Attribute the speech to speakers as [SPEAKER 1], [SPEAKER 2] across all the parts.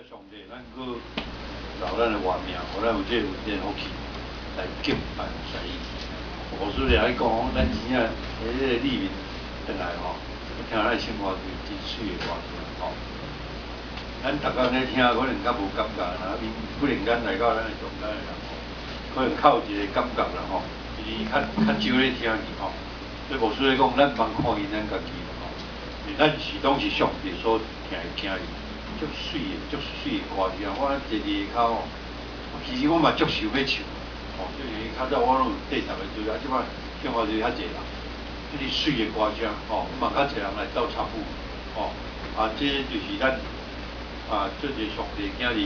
[SPEAKER 1] 上帝，咱搁留咱的活命，互咱有这个稳定福气来敬拜神意。无输咧来讲，咱真正迄个里面转来吼，听咱生活是真水的歌声吼。咱逐工咧听，可能较无感觉，然后忽然间来到咱的上咱的人吼，可能较有一个感觉啦吼，就是较少咧听去吼。所以无输咧讲，咱茫看因咱家己吼，咱是拢是上帝所听伊。足水的，足水的歌声，我坐伫下口吼，其实我嘛足想要唱，吼，就是较早我拢有缀搭的做，啊，即摆生活就较济人，即个水的歌声，吼，嘛较济人来斗参与，吼，啊，这就是咱做一个上帝囝儿，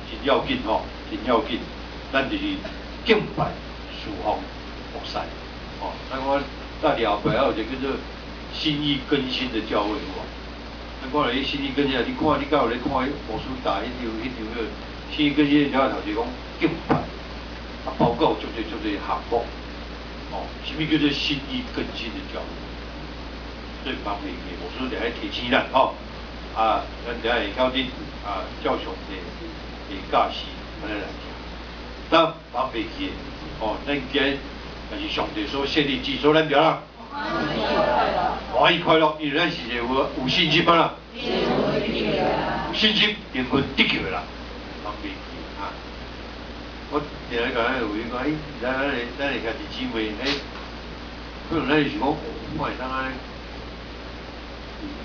[SPEAKER 1] 真要紧吼，真要紧，咱就是敬拜、侍奉、服侍，吼，咱我大后背还有一个叫做心意更新的教会，有无？咱看来，心意更新，你敢有咧看魔术打迄场个心意更新了头就讲敬拜，包括足侪项目，哦，什么叫做心意更新的教育？所以方面嘅魔术就喺提醒咱，吼，咱就会晓得照上帝教示，咱来听，咱忘袂记嘅，哦，咱今就是上帝所设立之所咱着啦。欢喜快乐，因为咱是一个有信心的啦，有信心灵魂得救的啦，方便啊！我定来甲咱有伊讲，咱会家己姊妹，可能咱是讲，我会当安尼，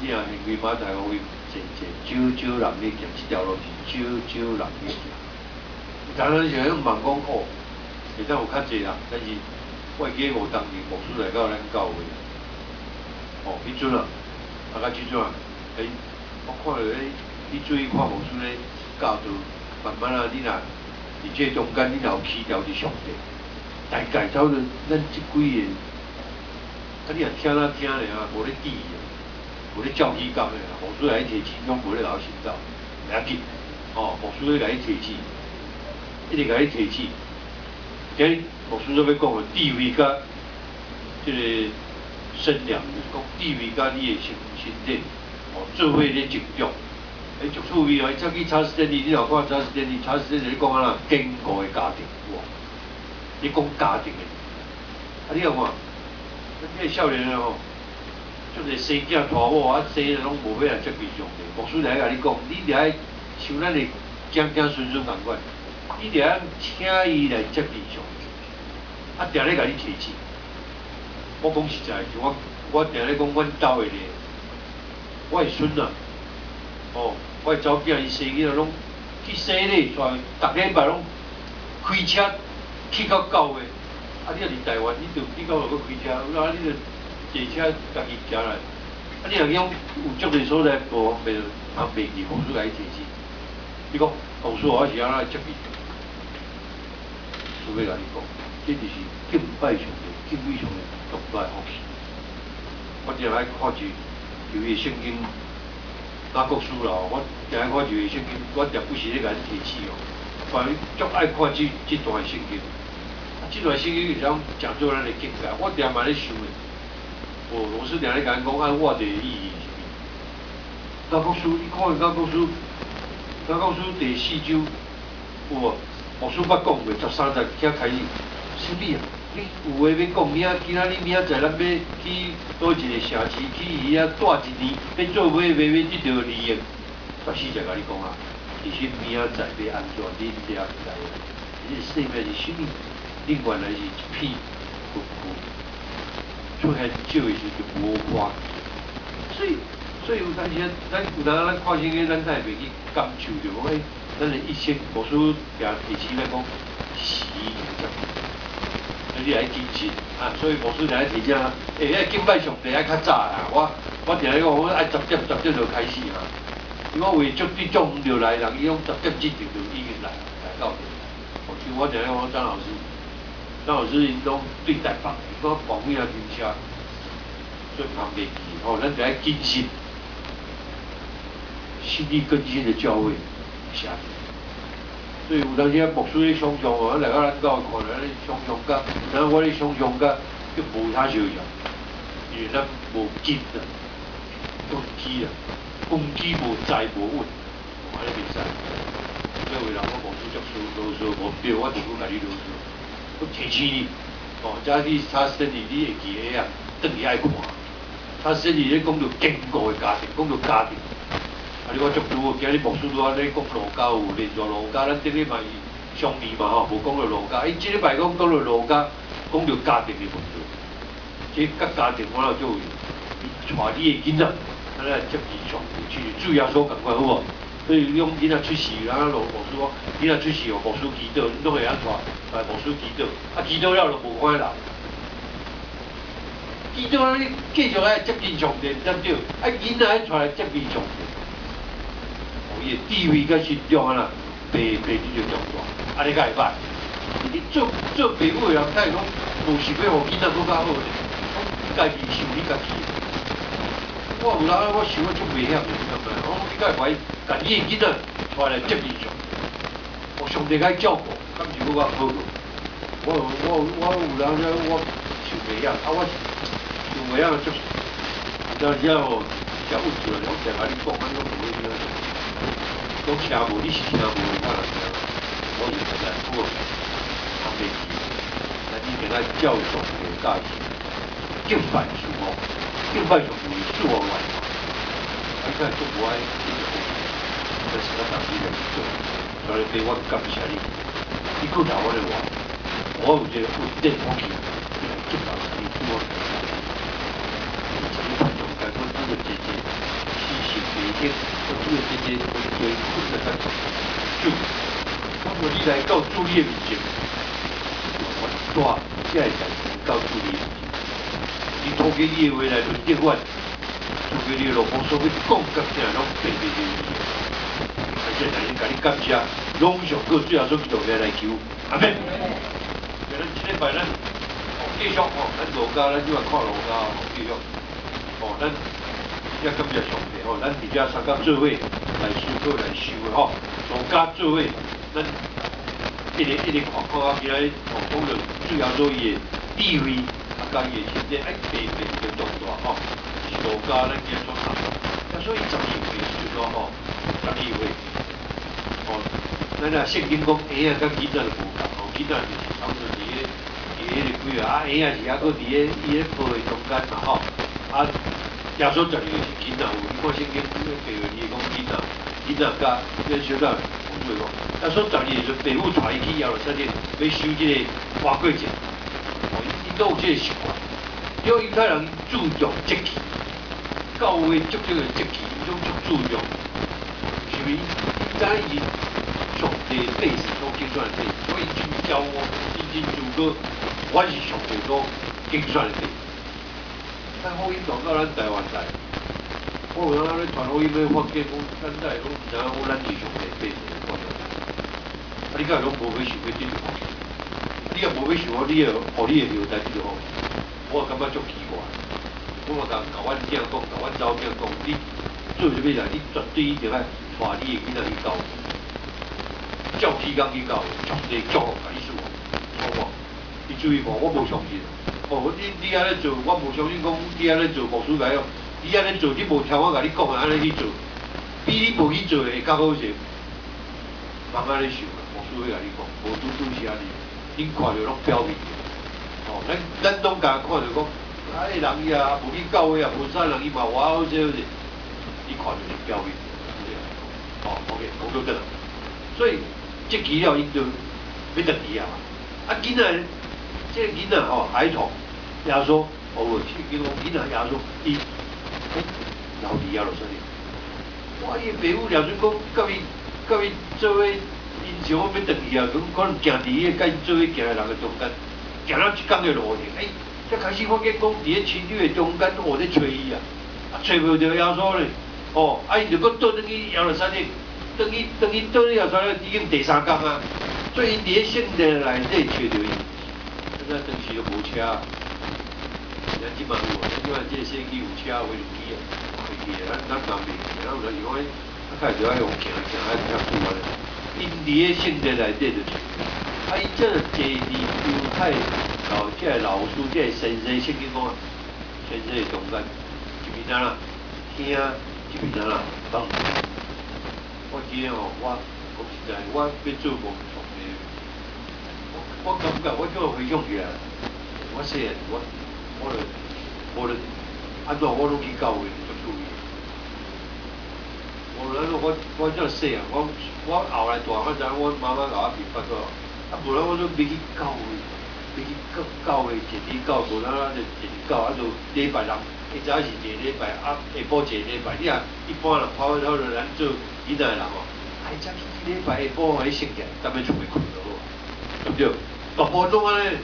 [SPEAKER 1] 你啊，规马台湾位少人咧行，这条路是少人咧行。当然是用问讲哦，会当有较济人，但是我记我当年牧师来到咱教会。哦，迄阵啊，到即阵啊，我看到你注意看无出咧教导，慢慢啊，你若伫这中间，你若有起调伫上帝，大概走着咱即几个，你若听尔啊，无咧记啊，无咧照起讲的啦，无出来提起，拢无咧老寻找，袂要紧，哦，无出咧甲伊提起，一直甲伊提起，今日无出要讲的地位甲即个。身量就是讲地位甲你的身体，哦，做伙咧成长，足趣味哦。早起查斯典利，你若看查斯典利，查斯典利你讲啊，坚固的家庭，有无？你讲家庭的，你有看，咱这少年人吼，就是生囝大某生拢无要来接近上帝。牧师来甲你讲，你着爱像咱的子孙同款，你着爱请伊来接近上帝，定咧甲你提醒。我讲实在，我定咧讲，阮兜的咧，我的孙啊，哦，我的查某囝伊生囡仔拢去洗礼，带逐礼拜拢开车去到教会。你若伫台湾，你到落去开车，你着坐车家己行来。你若讲有足个所在无方便，通袂记，牧师来提醒。你讲牧师我是安怎接伊？除非甲你讲，这就是敬拜上帝，敬畏上帝。独大的福气，我定来看旧约圣经，雅各书啦，我定来看旧约圣经，我定不时咧甲恁提起哦。反正足爱看这段圣经，这段圣经是讲讲做咱的境界。我定嘛咧想的，老师定咧甲咱讲，我的意义是啥？雅各书，你看雅各书，雅各书第4章，有无？牧师捌讲过13节遐开始，什么啊？你有话要讲，今仔日明仔载咱要去倒一个城市，去伊遐住1年，要做买这条利益，14节甲你讲啊，其实明仔载要安怎，你了不知？你生命是什么？你原来是一片云雾，出现少的时就无花。所以有当时咱看圣经，咱才会去感受着讲，咱的一生，无数也提醒咱讲，时间。你来谨慎所以牧师来提醒迄敬拜上帝爱较早啊！我定来讲，我爱10点就开始因为为足啲种着来人，伊讲10点之前就已经来到。像我定来讲，张老师因拢对台北，伊讲旁边啊停车，所以旁边去咱就爱谨慎，心力更新的教会下。所以有当时啊，牧师咧想象来到咱教看来咧想象甲，然后我咧想象甲，就无啥相像，因为咱无根啊，根基无载无稳，安尼袂使。作为人我无事读书，啰嗦无必要，我就不甲你啰嗦。我提醒你，假你他生理你会记个啊，转去爱看。他生理咧讲到坚固的家庭，讲到家庭。你我足拄好，今日牧师拄仔咧讲儒家有连续儒家，咱顶礼拜上面嘛吼，无讲到儒家，即礼拜讲到儒家，讲到家庭的问题。即甲家庭我就带你的囡仔，咱来接近上去主要所共款好无？所以用囡仔出世，然后牧师讲，囡仔出世哦，牧师祈祷，拢会晓带牧师祈祷，祈祷了就无快乐。祈祷你继续爱接近上帝，对不对？囡仔爱带来接近上帝。伊的地位甲心中啊啦，被你就强大，安尼才会歹。你做父母的人，他会讲无想要互囡仔更较好咧，你家己想你家己。我有人我想我足危险的，你感觉？我你才会甲你的囡仔带来接近上帝，我上帝该照顾，敢是我好个。我有人咧，我想袂晓，我想袂晓足，有时候真稳住了，我常甲你讲，我无会晓。讲听无，你是听无，我人听。我是实在不通袂记，但你明仔照上帝教义，敬拜主哦，敬拜上帝是我愿。你看中国爱这个，但是我当时来做，所以俾我感谢你，你顾到我的话，我有这个稳定风气，你来敬拜上帝是我。这个中间我这个姐姐。每天我做这些，我最困难的就，我你来到主你的面前，我带这个到主你的面前，你托给你的话来论定我，托给你的老婆所谓讲甲啥拢对对对，而且让人甲你感谢，拢上个最后所做嘅来求，阿妹，咱这礼拜咱继续咱儒家咱就要看儒家继续，咱。要感谢上帝吼，咱伫遮三甲做伙来思考来想的吼，儒家做伙，咱一直看到今仔讲到主要做伊的地位，甲伊的现在被重大吼，是儒家咱今所谈，所以12岁是说吼，12岁，咱若圣经讲婴仔甲囡仔就无共吼，囡仔就是差不多伫迄个几啊，婴仔是还佫伫伊咧抱的中间嘛吼，耶稣12个是囡仔，有你看圣经迄个地位，伊讲囡仔甲迄小仔有做讲，耶稣12个是父母带伊去耶路撒冷，要修这个花过节，伊都有这个习惯。因为犹太人注重节气，教会足这个节气，伊种足注重，是毋是？知伊上帝历史所计算的，所以真教我，真如果我是上帝所计算的。咱福音传到咱台湾来，我有当咧传福音要发给讲，咱在拢知影讲咱是上帝百姓的讲的。你敢拢无要想要进入福音？你若无要想，你要互你的后代就好。我感觉足奇怪。我嘛甲阮囝讲，甲阮查某囝讲，你做啥物啦？你绝对一定爱带你的囡仔去教，照起工去教，上帝教甲你做，好无？你注意看，我无相信。你安尼做，我无相信讲你安尼做牧师来哦。你安尼做，你无听我甲你讲的安尼去做，比你无去做会较好些。慢慢咧想啊，牧师要甲你讲，无拄是安尼，恁看着拢表面。咱拢甲看着讲，人伊啊无去教会啊，无啥人伊嘛话好些，你看着是表面。OK， 讲到得啦。所以这期了，因就要等伊啊。囡仔。这个囡仔孩童，耶稣，去叫我囡仔耶稣，伊留伫耶路撒冷。我伊父母了准讲，甲伊做伙，因想我要转去啊，可能行伫迄甲伊做伙行的人的中间，行到一天的路程，才开始发觉讲，伫迄情侣的中间，我在找伊啊，找无着耶稣咧，伊就搁倒转去耶路撒冷，倒去耶路撒冷已经第3天啊，所以因伫迄圣殿内底找着伊。咱当时就无车，咱即摆有，咱即摆这小机有车有飞机啊，飞机啊，咱人袂去，咱有时讲，较就爱用行爱较久啊。因伫个圣殿内底就伊这坐伫犹太这老师这先生圣经讲啊，先生中间一边啦听，一边啦放。我记得哦，我实在我要做工作的，我感觉我叫回想起来，我细汉我安怎我拢去教会做注意。我这细汉，我后来大汉知，我妈妈甲我明白过，无然我都要去教会，要去教会一日教，无然就一日教，就礼拜六，早是一个礼拜，下晡一个礼拜。你啊，一般人跑咱做囡仔人哦，早起礼拜下晡迄醒起来，踮咧厝边困就好，对不对？大部分拢安尼，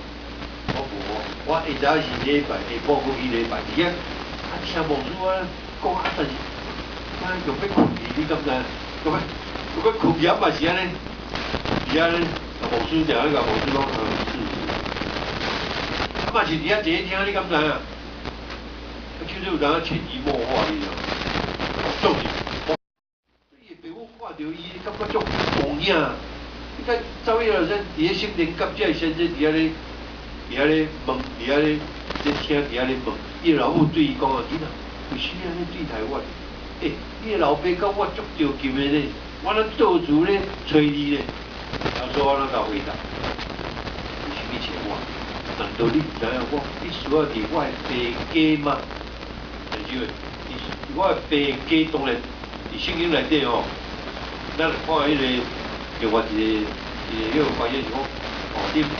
[SPEAKER 1] 我无我早是礼拜，下晡去礼拜二啊，听牧师讲但是。用要困去，你敢知？用要困去嘛是安尼，是安尼。牧师定咧甲牧师讲，是。嘛是伫遐坐听，你敢知影？其实有当潜移默化，你知道？做是，伊被我看到伊，感觉足无影。你看走去了，伫咧圣殿甲这先生伫遐咧问，伫遐咧听，伫遐咧问。伊老母对伊讲啊，囡仔，为什么安尼对待我？你的老爸甲我足着急的咧，我咧到处咧找你咧，所以我哪甲回答？为什么找我？难道你唔知影你需要伫我的爸家吗？是不？我的爸家当然伫圣经内底哦，咱看迄个另外一个翻译是讲你讲。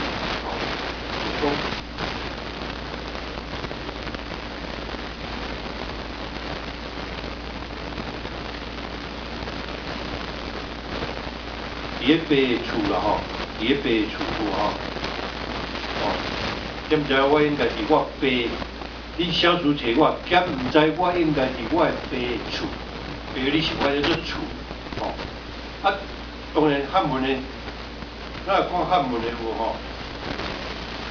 [SPEAKER 1] 伫咧爸的厝啦吼，伫咧爸的厝吼，敢毋知我应该伫我爸，你小厝找我，敢毋知我应该伫我的爸的厝，爸你是我咧做厝，吼，当然汉文的，咱来看汉文的有吼，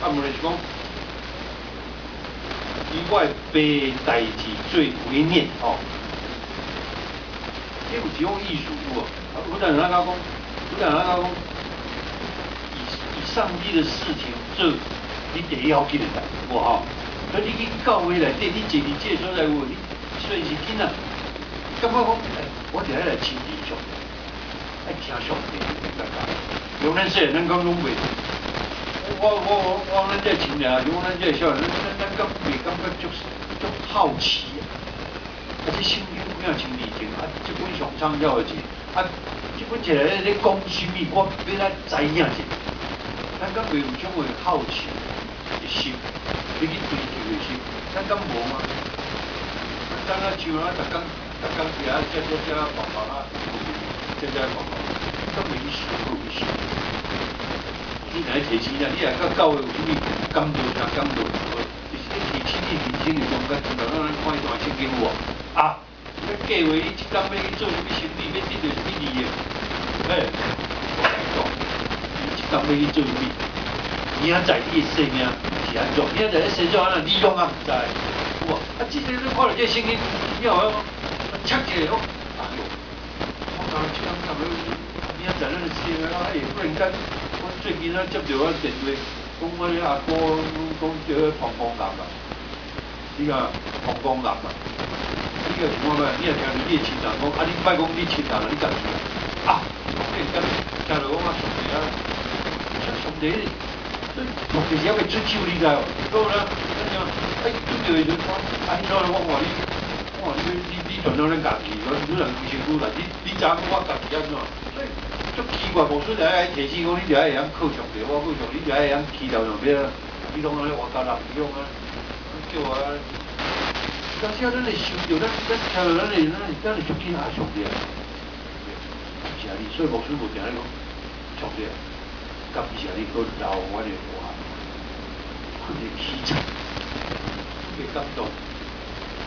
[SPEAKER 1] 汉文的是讲，以我的爸的代志做为念吼，这有一种艺术有无？有人咱讲。有人讲，以上帝的事情做你第一要紧的代志，无吼？所以你去教会内底，你坐伫这所在有，你虽然是囡仔，感觉讲，我伫遐来亲近上帝，爱听上帝的讲。用咱细汉咱讲拢袂，我咱这青年，用咱这少年，咱感袂感觉足好奇啊！这圣经几啊千年前这本上畅销的这本一个咧讲什么，我要来知影者，咱敢袂有种个好奇的心，要去追求的心，咱敢无吗？咱像逐工伫遐这忙忙啊，这忙忙，敢袂去思考一下？你若提醒啊，你若甲教会有啥物感动感动，就是提醒你人生的中间，常常咱看一段圣经有啊。要计划你即工要去做什么生意，要得到什么利益？我来讲，你即工要去做什么？明仔载你的生命是安怎？明仔载你生怎安怎？你拢啊唔知，有无？即个你看到这圣经，你好切起来讲，哎呦，我讲即工明仔载咱的生命忽然间，我最近接到我电话，讲我咧阿哥讲叫膀胱癌啊，你讲膀胱癌啊。你个情况咩？你也听到你的亲人讲，你莫讲你亲人啊，你家己啊，忽然间听到讲上帝啊，上帝，上帝是要出手，你知无？好啦，拄着的时阵，安怎我看你全拢咧家己，你人规身躯啦，你知影我家己安怎？所以足奇怪，无说来提醒讲，你就会晓靠上帝，我靠上帝，你就会晓祈祷上帝啊，你拢安尼活家人一样啊，叫我。但是咱的受着，咱听到咱的足紧爱上帝啊，是啊，你所以牧师无定咧讲，上帝，感谢你搁留我的话，困的起床，特别感动，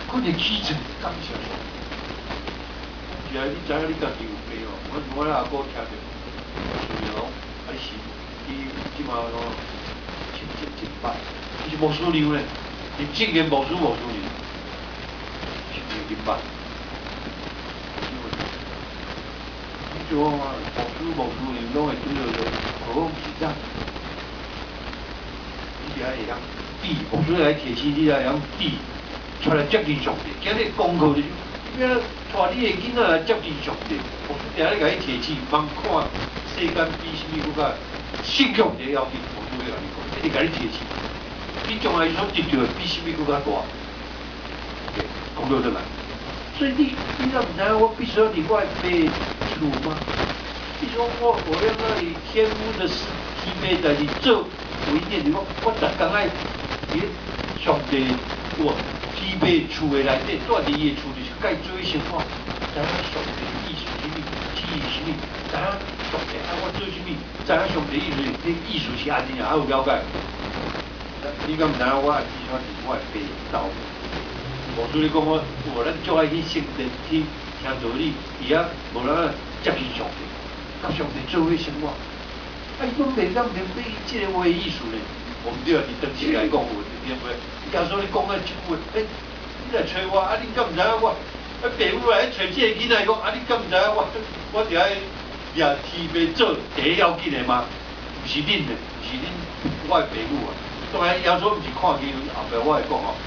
[SPEAKER 1] 困的起床，感谢上帝。是啊，你知影你家己有病哦，我阿哥听着，是讲，还是伊即马讲，真歹，伊是牧师娘咧，是正经牧师娘。明白，你做啊，牧师你拢会拄着好其他，你就会晓比，牧师来提醒你来晓比，出来接近上帝。今日功课就是，要带你的囡仔来接近上帝，我定咧甲伊提醒，茫看世间比什么更较信仰的要紧，我都要甲你讲，一直甲你提醒，你将来所得到的比什么更较大。OK， 讲到这来，所以你若唔知我必须要离我的爸一路吗？你说我要那里天父的事体面代志做为念，你讲我逐工爱伫上帝我。基本厝的内底，住伫伊的厝就是该做生活，知影上帝意思是啥，旨意是啥，知影上帝爱我做啥，知影上帝意思是安尼啊，还有了解。你敢唔知影我至少是我的爸斗？无所以讲咱足爱去圣殿去听道理，而且无咱接近上帝，甲上帝做伙生活。伊讲袂敢明白伊即个话的意思呢？我们就要伫当时来讲有点话。假说你讲啊一句话，你来找我，啊你敢唔知影我？爸母来找这个囡仔讲，啊你敢唔知影我伫遐也天要做第一要紧的吗？不是恁的，不是恁我的爸母啊。当然耶稣唔是看见后壁我会讲哦，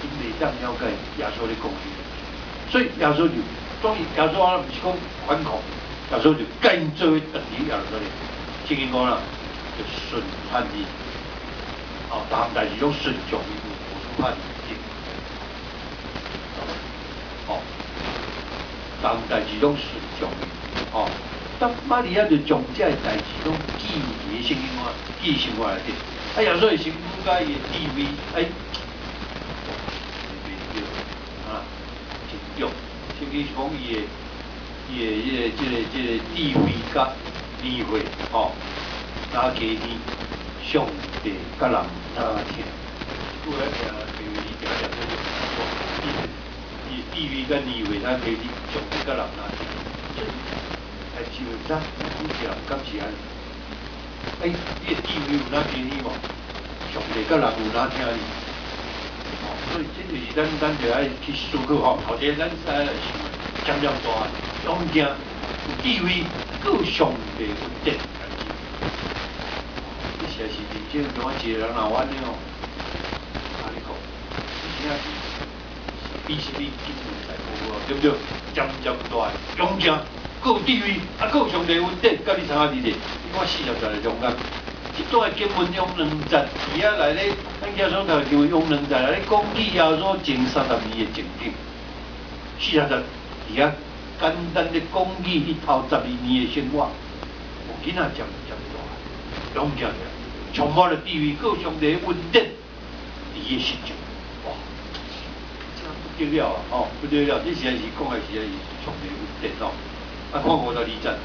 [SPEAKER 1] 因袂当了解耶稣咧讲啥，所以耶稣就当然耶稣啊唔是讲反抗，耶稣就跟做等于耶稣咧，圣经讲啦，就顺叛逆，哦，但代志拢顺从伊。判定，哦，当代志拢顺从的，哦，当玛利亚就将这代志拢记伫圣经话，记生活内底，啊，耶稣的身躯甲伊的地位，啊，真重，圣经是讲伊的这个地位甲地位，哦，哪加呢？上帝甲人哪听？我来听，因为伊定定伊地位跟地位，咱可以上帝甲人哪听？所以，还是有啥？有些人敢是安尼？你的地位有哪听你无？上帝甲人有哪听你？哦，所以这就是咱就爱去思考吼。头先咱来想，渐渐大，勇劲有地位，够上帝稳定。你实在是认真，像我一个人也安尼哦。比什么经济财富对不对？渐渐大，勇劲，够地位，啊，够上帝稳定，甲你参加你哋，你看40岁的中间，一段结婚用2节，而遐来咧，咱家所头就用2节来咧讲起耶稣前30年的情景，40岁，而遐简单的讲起伊头12年的生活，有囡仔渐渐大，勇劲的，充满了地位，够上帝稳定，伊的成就。不得了啊！哦，不得了！这实在是讲的实在是上帝稳定哦。啊，看52节，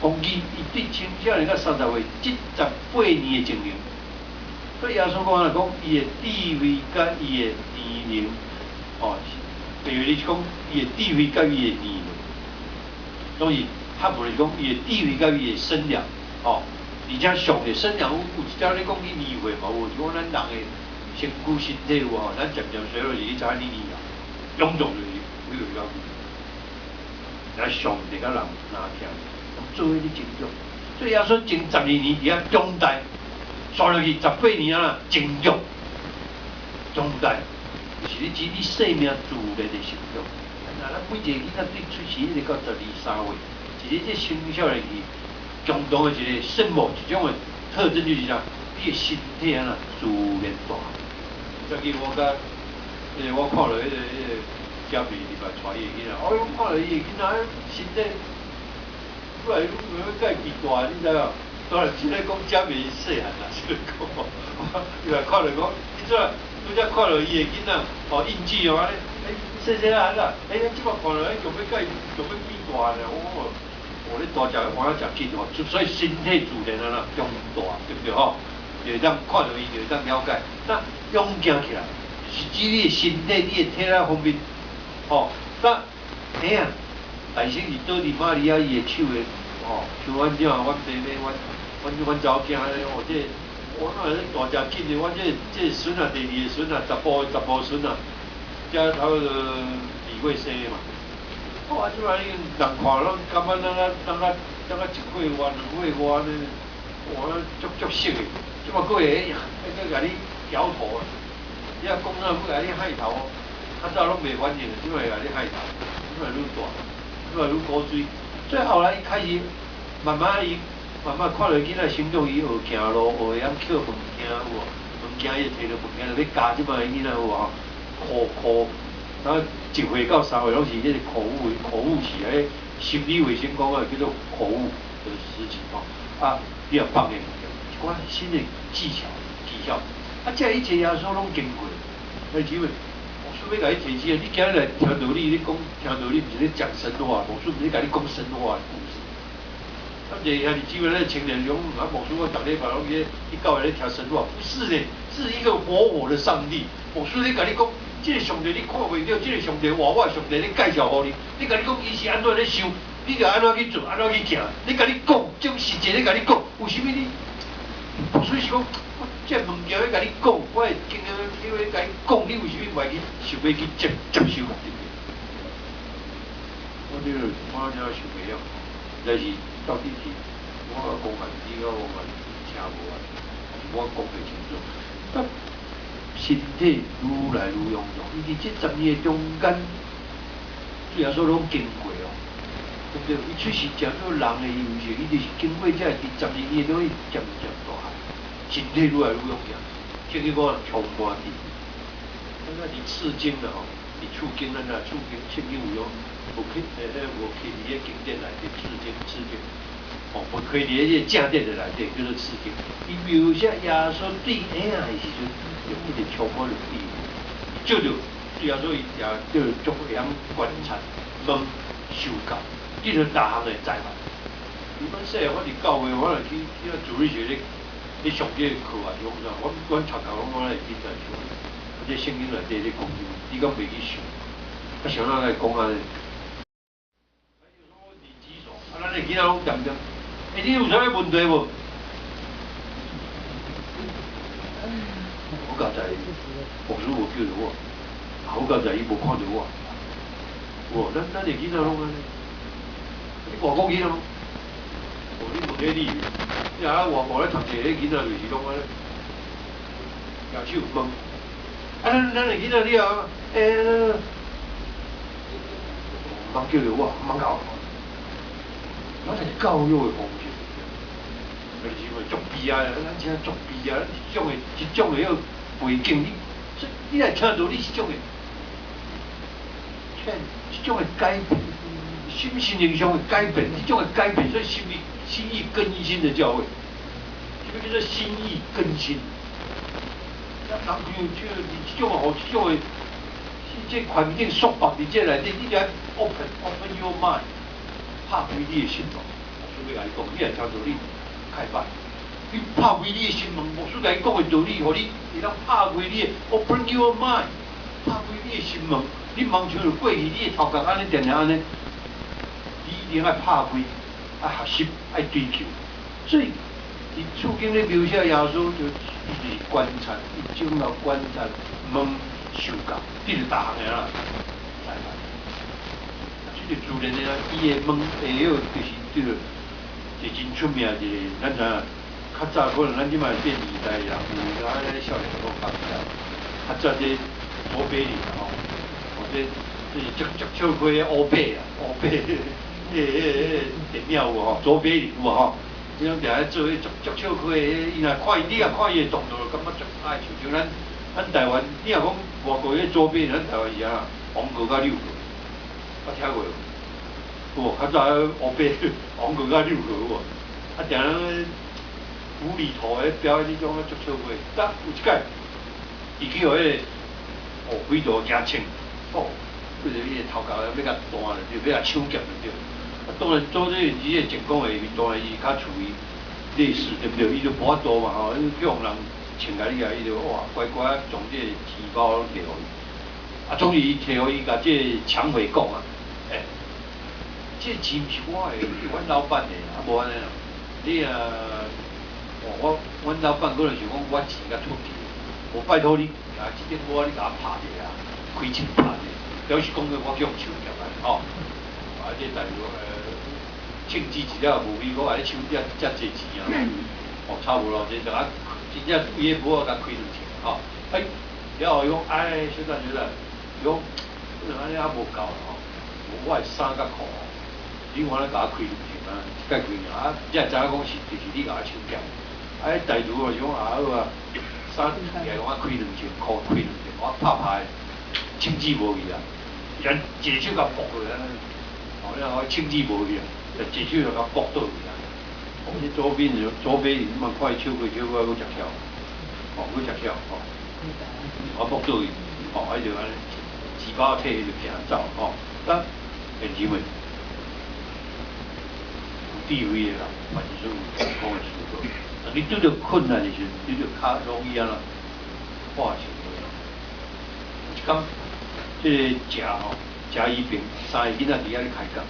[SPEAKER 1] 讲伊对青少年到30岁78年的情形，所以耶稣讲伊的地位甲伊的年龄，哦，譬如你讲伊的地位甲伊的年龄，所以较无是讲伊的地位甲伊的身量，哦，而且上的身量有一条咧讲伊年岁嘛，有讲咱人的身躯身体有吼，咱渐渐衰落去，你知影你年啦。永动就是有了解，来上帝甲人哪听，做伙咧成长。所以耶稣前12年伫遐中代，刷落去18年啊，成长中代，就是你指你生命自然的成长。那咱每一个囡仔对出世一直到12、3岁，其实这青少年期共同的一个生物一种的特征就是啥？你的身体啊自然大。再记我甲。我看到迄个嘉宾入来带伊个囡仔，我看到伊个囡仔身体，愈来愈介奇怪，你知影？当然，现在讲嘉宾细汉啦，是讲，伊来看到讲，你怎拄则看到伊个囡仔，哦，印记哦，安尼，细汉啦，即摆看到强要变大呢，我咧大只玩啊食紧哦，所以身体自然啊长大，对不对吼？就会当看到伊，就会当了解，那勇行起来。是指你的身体、你的体力方面，哦，那哎呀，大生是倒伫玛利亚伊的手的，哦，像阮这样，阮爸爸、阮查某囝咧，哦，这我那是大只紧的，阮这孙啊，第2个孙啊，十步孙啊，才头2岁生的嘛。哇，即摆人看拢感觉咱1岁外、2岁外呢，哇，足熟的，即摆过会个甲你摇头啊。你啊讲啊，要甲你害头，较早拢袂反应，即摆甲你害头，愈来愈大，愈来愈古锥。所以后来伊开始慢慢看到囡仔成长，伊学行路，学会晓捡物件有无？物件伊摕着物件就要教即摆囡仔有无？课，然后1岁到3岁拢是迄个课务期，迄心理卫生讲啊叫做课务的时期吼。啊，你也放个一寡新的技巧，这一切耶稣拢经过。那几位，牧师要甲你提醒，你今日来听道理，你讲听道理，不是咧讲神话，牧师不是甲你讲神话的故事。啊，这兄弟姊妹咧，青年中啊，牧师我逐礼拜拢去，你教会咧听神话，不是呢，是一个活的上帝。牧师咧甲你讲。这个上帝你看袂到，这个上帝活我上帝咧介绍互你，你甲你讲伊是安怎咧想，你就安怎去做，安怎去行。你甲你讲，种实际咧甲你讲，有啥物你？所以是讲，我这物件咧甲你讲，我会经常因为甲你讲，你为什么袂去想要去接受嘛？对不对？我这个我这想袂晓，但是到底是我讲嘛，你讲我嘛听无啊，我讲袂清楚。身体愈来愈臃肿，伊伫这10年中间，主要说拢经过哦，对不对？伊出是讲做人的优势，伊就是经过这伫10年都会渐大汉，身体愈来愈臃肿，这个我充满伫。咱伫刺经的吼，伫触经咱啊，触经圣经有无可以伫经典内底刺经，哦，无可以伫迄个正典的内底叫做刺经。伊描写耶稣对婴仔的时阵。有一点充满了力，就主要说也就足会晓观察、问、修教，这是大项的在嘛。你们说我伫教会，我来去主日学咧上这个课啊，用啥？我读教我来记在上，这圣经内底咧讲，你讲袂去想，啊想哪来讲安尼？年纪大，咱的囡仔拢点点，你有啥问题无？好在，牧师无叫着我，好在伊无看着我。哦，咱的囡仔拢安尼，你外国囡仔，哦，你问迄你，你啊外国咧读册迄囡仔就是拢安尼，举手问，咱的囡仔你啊，茫叫着我，茫搞，我是教育的方式，就是为作弊啊，咱现在作弊啊，一种的要。背景你来听到你是种的，这种的改变，心灵上的改变，这种的改变，所以心意更新的教会，这个叫做心意更新。人朋友这种好，这种的，这环境束缚伫这内底，你就要 open your mind， 拍开你的心门。所以来讲，你来听到你开放。你拍开你的心门，牧师甲你讲的道理，互你当拍开你的 open your mind， 拍开你的心门，你梦想着过去，你的头壳安尼定定安尼，你一定要拍开，爱学习，爱追求。所以，伫处境咧描写耶稣，就一直观察，一种要观察问受教，这是大项的啦。这个自然的啊，伊的问会晓就是这个，是真出名一个，咱知。较早可能咱即摆变时代人，有啊咧少年都放假，较早这左北里吼，这是足笑开的乌白啊，乌白电庙有吼，左北里有吼，伊拢定咧做迄足笑开的，伊若看你若看伊的动作，感觉足爱像咱台湾，你若讲外国迄左北，咱台湾是啊，黄河甲六河，捌听过无？有较早乌白黄河甲六河有无？啊定咧。无厘头的表演，迄种足笑话。但有一摆，伊去互迄个鬼道惊穿，对着伊个头壳要甲断了，就要甲抢劫就对。啊，当然做这伊个成功的面，当然伊较处于劣势，对不对？伊就无法度嘛吼，叫人请来你啊，伊就哇乖乖将这钱包摕互伊。啊，终于伊摕互伊甲这抢回讲啊，这钱是我的，阮老板的，啊无安尼啦，你啊。阮老板可能想讲，我钱甲出去，我拜托你，这点我你甲我拍者啊，开钱拍者，表示讲个我叫抢劫来，吼，这大陆庆忌一了无味，我爱抢遮济钱啊，差不多这就真正伊个无甲开2千，吼，了后伊讲，小等，伊讲，安尼也无够啦，吼，我的衫甲裤，你看咧甲我开2天啊，一解开啊，才会知影讲就是你甲我抢劫。啊，大厨就讲啊好啊，衫起来我开2天，裤开2天，我拍拍，清子无去啊，人一个手甲搏落来，哦，然后清子无去啊，就一手就甲搏倒去啊。你左边你嘛看伊手过，搁食巧，哦，搁食巧，哦，我搏倒去，哦，啊就安尼，2包体就行走，哦，咱现前面有智慧的人，嘛是说有成功的事做。你拄着困难的时候，你就较容易啊，化成一天，这个食吼，食伊平3个囡仔伫遐咧开讲，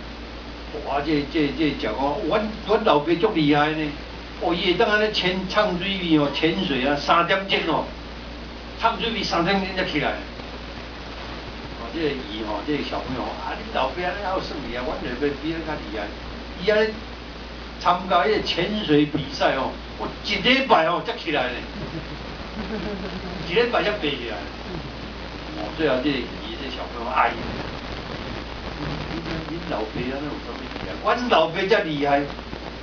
[SPEAKER 1] 哇，这食讲，阮老爸足厉害呢，哦，伊会当安尼呛水面哦，潜水啊3点钟哦，呛水面3点钟才起来。哦，这个伊吼，这个小朋友啊，你老爸安尼好算厉害，阮老爸比咱较厉害，伊安尼参加迄个潜水比赛哦。我1礼拜哦才起来呢，1礼拜才爬起来。哦，最后这伊这小朋友阿姨，恁老爸安尼有啥物厉害？阮老爸才厉害，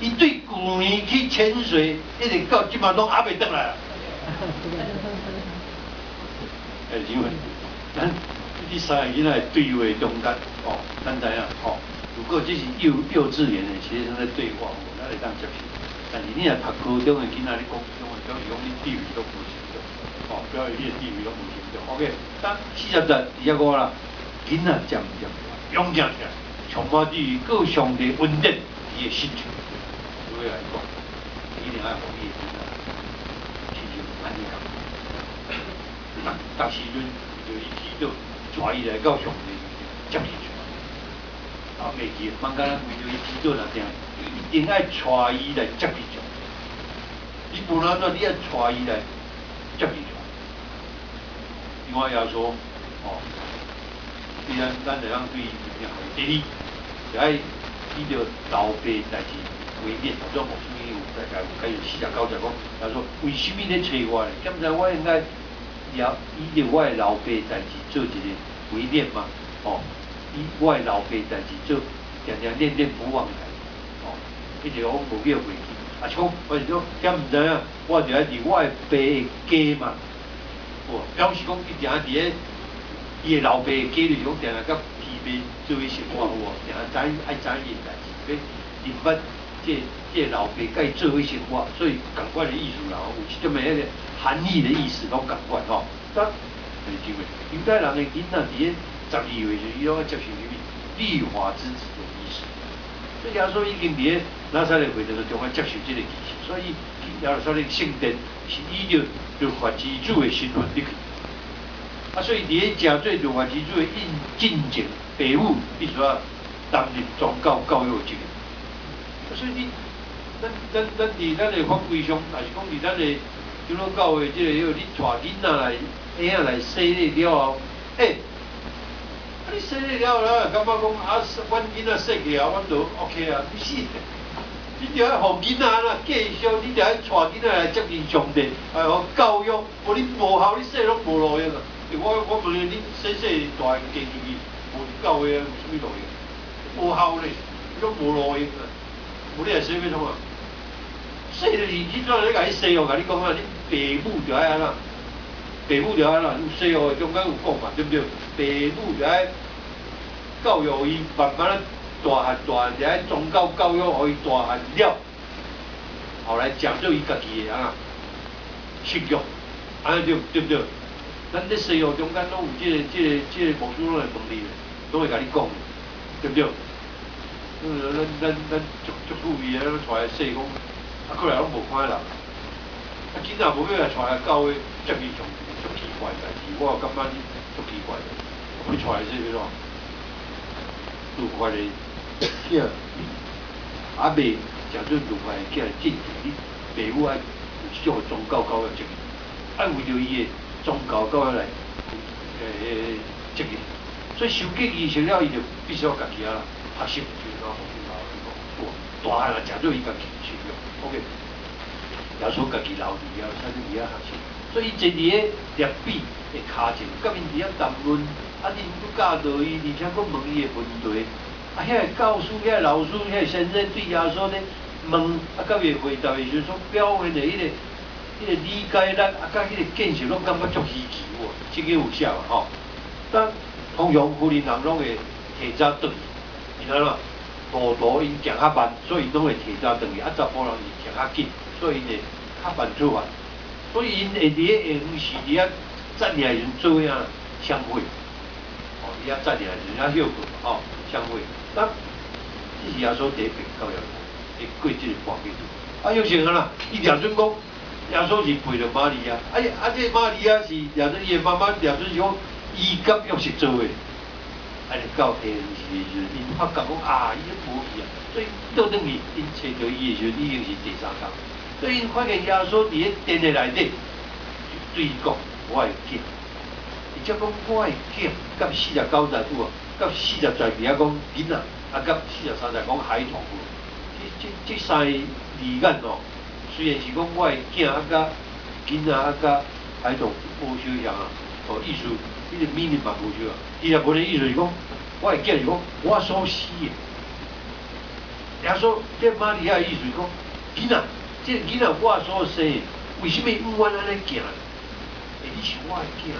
[SPEAKER 1] 伊对去年去潜水，一直到即马拢还袂转来啊。哎，因为咱这3个囡仔对话中间，哦，咱知影哦，如果这是幼稚园的学生在对话，咱会当接受。但是你若读高中的囡仔，你讲中文，表示讲你地位都无成长，哦，表示你的地位都无成长。OK， 当40岁2个啦，囡仔渐勇敢起来，充满对于各项的稳定伊的心情。所以来讲，一定要互伊的囡仔亲像安尼讲，当时阵就伊知道带伊来到上帝接受出来，啊，袂记，茫敢若为着伊知道哪定。一定爱带伊来接触，你无哪怎你爱带伊来接触。另外要说，哦，既然咱会当对伊有好，第二，就爱依着老爸代志为念，或者无什么有大概有该有40、90讲，他说为什么咧找我咧？敢知我应该要依着我的老爸代志做一个为念嘛？哦，以我的老爸代志做，常常念念不忘来。一直我无叫袂记，啊，像我是讲，敢毋知影，我就爱伫我的爸的家嘛，哦，表示讲伊定伫咧伊的老爸的家里讲，定甲鱼妹做伙生活有无？定爱知伊的代志，要认捌这老爸甲伊做伙生活，所以共款的意思啦，有一种的迄个含义的意思，拢共款吼。咱就是因为犹太人的囡仔伫咧12岁时，伊拢要接受什么立法之子的仪式。所以耶稣已经伫咧拿撒勒会堂中啊接受这个仪式，所以耶路撒冷圣殿是依着律法之主的身份入去。啊，所以伫咧正做律法之主的进前，父母必须要担任宗教教育的责任。所以咱伫咱的法规上，也是讲伫咱的长老教会这个，你带囡仔来婴仔来洗礼了后，你洗礼了啦，感觉讲啊，阮囡仔洗起来，阮就 OK 啊，不是？你着要互囡仔啦，继续，你着要带囡仔来接近上帝，哎呦，教育，无你无效，你洗拢无路用啊！我问你，洗大加进去，无教会有啥物路用？无效咧，你拢无路用啊！无你来洗要创啊？洗就是你怎咧甲你洗哦？甲你讲啊，你父母就爱安那。父母就安那，洗哦，中间有讲嘛，对不对？父母就爱教育伊，慢慢啊大汉，就爱宗教教育，互伊大汉了，后来讲究伊家己的信仰，安尼对不对？咱咧西哦中间拢有这个牧师拢会问你，拢会甲你讲，对不对？咱足注意啊，带来洗讲，啊过来拢无看人，啊囡仔无要来带来教会接伊上。足奇怪代志，我感觉你足奇怪的。你带来这个咯，如法的囝，啊未诚准如法的囝进前，你父母爱有这种宗教教育责任，爱为着伊的宗教教育来责任。所以受戒仪式了，伊就必须要家己学习，就是讲从老人讲，大汉了，诚准伊家己信仰。OK，耶稣家己留伫了，甚至伊学习。
[SPEAKER 2] 所以坐伫个立比的骹前，甲因伫遐谈论，啊，恁佫教导伊，而且佫问伊的问题，啊，遐个教师、遐个老师、遐个先生对耶稣咧问，啊，甲伊回答的时阵，所表现的迄个理解力，啊，甲迄个见识，拢感觉足稀奇喎，这个有写嘛吼。但通常富人人拢会提早转去，你知嘛？路途因行较慢，所以拢会提早转去。啊，查甫人是行较紧，所以因会较慢出发。所以因会伫个下午时伫遐站尔时阵做伙啊相会，哦，伫遐站尔时阵遐休困嘛，吼相会。那这是耶稣第一遍到耶稣，会过这个半辈子。啊，有时啊啦，伊抓准讲耶稣是陪着玛利亚，这玛利亚是抓准伊的妈妈抓准是讲伊甲约瑟做的。啊，就到下午时的时阵，因发觉讲啊，伊都无去啊，所以倒转去，因找到伊的时阵已经是第三天。所以因发现耶稣伫个殿的内底，就对伊讲：我的囝，而且讲我的囝，甲49载有啊，甲40载比啊讲囡仔，啊甲43载讲孩童有。这三个字眼哦，虽然是讲我的囝啊甲囡仔啊甲孩童无相像啊，哦意思。迄个米哩嘛无少啊，伊也无咧意思是讲，我会见是讲我所死的。耶稣这玛利亚意思是讲，囡仔，这囡仔我所生的，为什么永远安尼行？你是我的囝，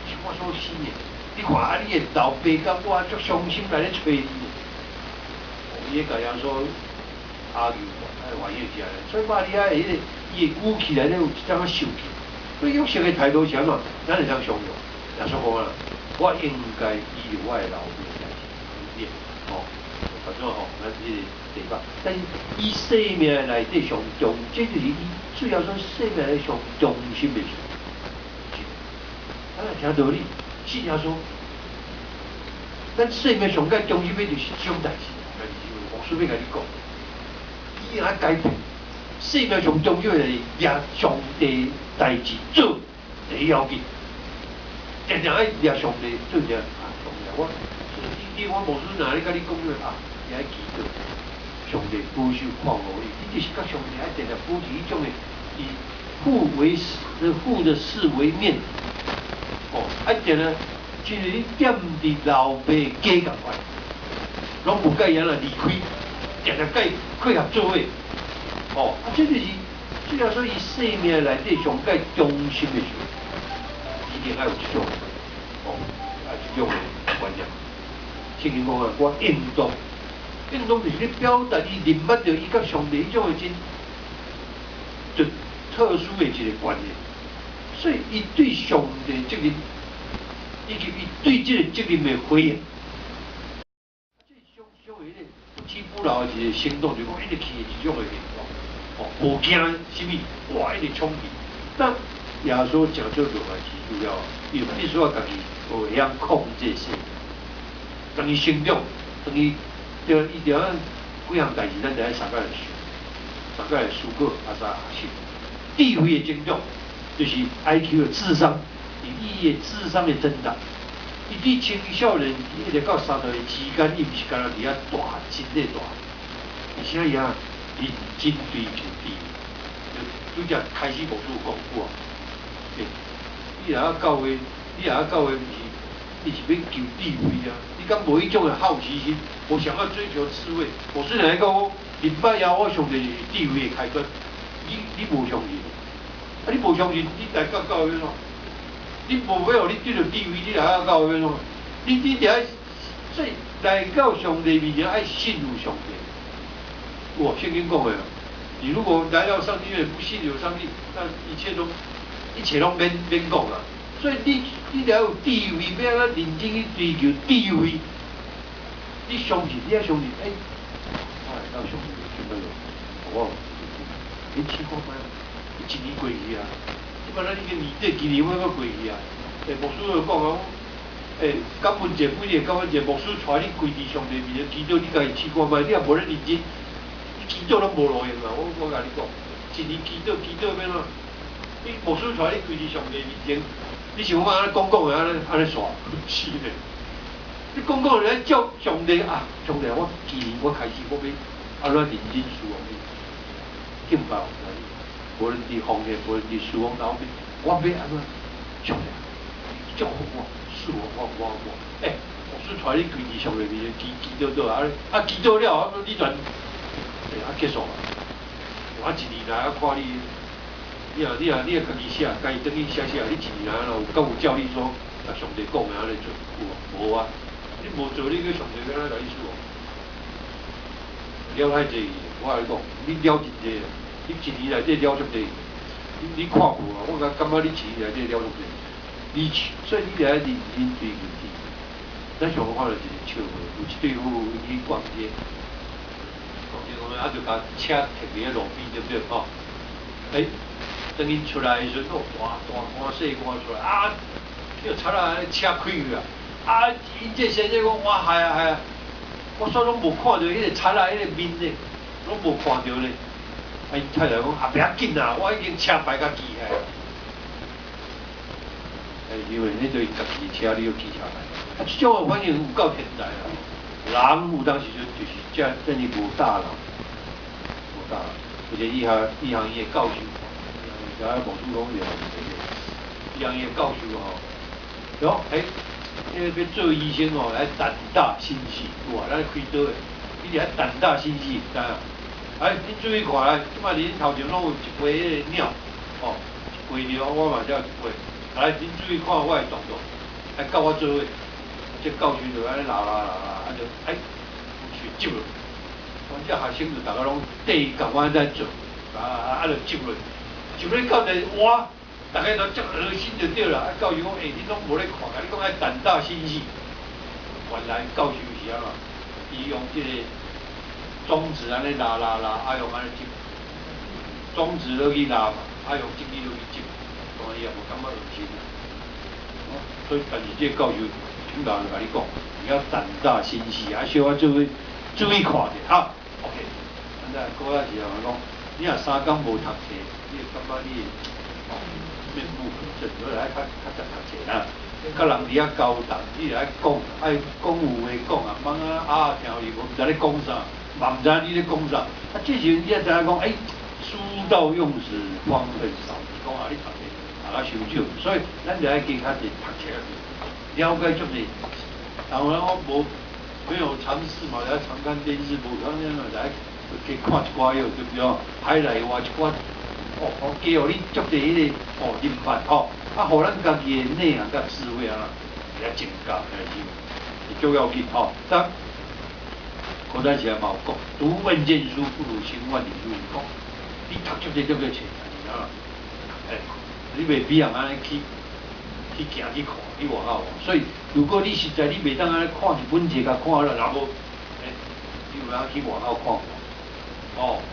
[SPEAKER 2] 是我所生的。你看啊，你的老爸甲我足伤心来咧找你。伊咧甲耶稣阿牛玩意起来，所以玛利亚迄个伊的鼓起来咧有一张受气，所以约瑟的态度是安怎？咱会当相用。耶稣讲啦，我应该以我的老爸来念，吼，反正吼，咱这个地方，但是伊生命内底上重，这就是伊主要说生命内上中心的事。咱来听道理，信耶稣，咱生命上界中心的就是这种代志，但是牧师要甲你讲，伊要改变，生命上重要的掠上帝代志做第一要紧。常常爱掠上帝做者啊，上帝我牧师哪咧甲你讲咧啊，你爱祈祷，上帝保守看护你，你就是甲上帝爱常常保持迄种的以父为事，父的事为面，哦，爱常常就是你踮伫老爸家共款，拢无甲伊安那离开，常常甲伊配合做伙，哦，啊，这就是主要说伊生命内底上界中心的事。一定要有这种，哦，这种的观念。圣经讲啊，我应当就是咧表达伊认捌着伊甲上帝迄种的真，就特殊的一个观念。所以伊对上帝责任，以及伊对这个责任的回应，这上的迄个不屈不挠的一个行动，就讲一直去的一种的行动，哦，无惊什么，哇，一直冲击，但。耶稣讲究落来是主要，伊必须要家己学晓控制性，当伊成长，当伊就伊就要几项代志，咱就爱三个来想，三个来思考，啊啥是智慧的增长，就是 IQ 的智商，伊的智商的增长。伊对青少年一直到30岁之间，伊毋是干那伫遐大，真咧大，而且伊啊认真追求智慧，就只开始牧师讲过。你若要教会，你若要教会，你是要求智慧啊！你敢无迄种的好奇心？我想要追求智慧。我虽然讲我明白呀，我上帝是智慧的开端，你无相信，啊你无相信，你来到教会喏，你无要你得到智慧，你来到教会喏，你得爱，所以来到上帝面前爱信有上帝。哇，圣经讲的啊，你如果来到上帝面前不信有上帝，那一切拢免讲啊！所以你要有智慧，要安怎认真去追求智慧。你相信，你要相信，我来到上帝面前，我你试看卖，你一年过去啊，即摆咱已经年底，今年要过去啊。牧师就讲啊，感恩节每年感恩节，牧师带你跪伫上帝面前祈祷，你家己试看卖，你也无咧认真，你祈祷拢无路用啊！我甲你讲，一年祈祷要怎？你牧师带你跪伫上帝面前，你想讲安尼讲的安尼煞，是嘞。你讲来叫上帝啊，上帝，我今年我开始我要安怎认真事奉你，敬拜你，无论伫方面，无论伫事奉方面，我要安怎上来？祝福我，是我，哎，我是带你规日上来面祈祷祈祷了，你全，结束啊！我一年来看你，你家己写，家己等于写，你一年来有教你说，上帝讲的安尼做，有无啊？你无做，你去上帝跟他来说。了太济，我甲你讲，你了真济啊！你一年内底了足济，你看过啊？我感觉你一年内底了足济。所以你来认真追求天。咱上看到一个笑话，有一对夫妇去逛街，就把车停伫路边，对不对？吼，等因出来的时阵，大汗细汗出来，叫擦啊，车开去啊！因这先生讲，哇，系啊！我煞拢无看到迄个擦啊，迄个面咧，拢无看到咧。因太太讲，不要紧啊，我已经车牌甲记起来。因为你对家己车你要记下来，这种反正有够天才啦。人有当时就是真是无大人，而且伊行伊的教授，就喺毛主讲伊行伊的教授吼，哟，要做医生哦，来胆大心细，哇，咱开刀的，伊来胆大心细，知影？你注意看啦，即摆恁头前拢有一杯迄个鸟，一杯鸟，我嘛只有一杯。来，恁注意看我的动作，教我做伙，这教授就安尼拉，就去接落。我这学生就大家拢缀共我在做，就接落，接落到底哇，大家都足恶心就对了。教授讲，恁拢无咧看，你讲爱胆大心细。原来教授是安怎？伊用这个中指安尼拉，用安尼接，中指落去拉嘛，用精力落去接。伊也无感觉恶心所以但是这教授领导人甲你讲，你要胆大心细，需要注意看者。好 ，OK。咱再过来是讲，你若3工无读册，你感觉你面目可憎，所以来较读册啦。甲人伫遐交谈，你来讲，爱讲有话讲啊，茫听你无，毋知你讲啥，嘛毋知你咧讲啥。这时你也知影讲，书到用时方恨少。讲你读册。伤少，所以咱就爱加较侪读册，了解足侪。当然我没有尝试嘛，来常看电视，无常样来去看一寡药，对不对？海内外一寡加互你足侪迄个人脉互咱家己的内涵甲智慧来增加，是足要紧咱古代时嘛有讲，读万卷书不如行万里路。讲你读足侪册，你袂比人安尼去行去看，你外口。所以如果你实在你袂当安尼看一本册甲看了，然后你有通去外口看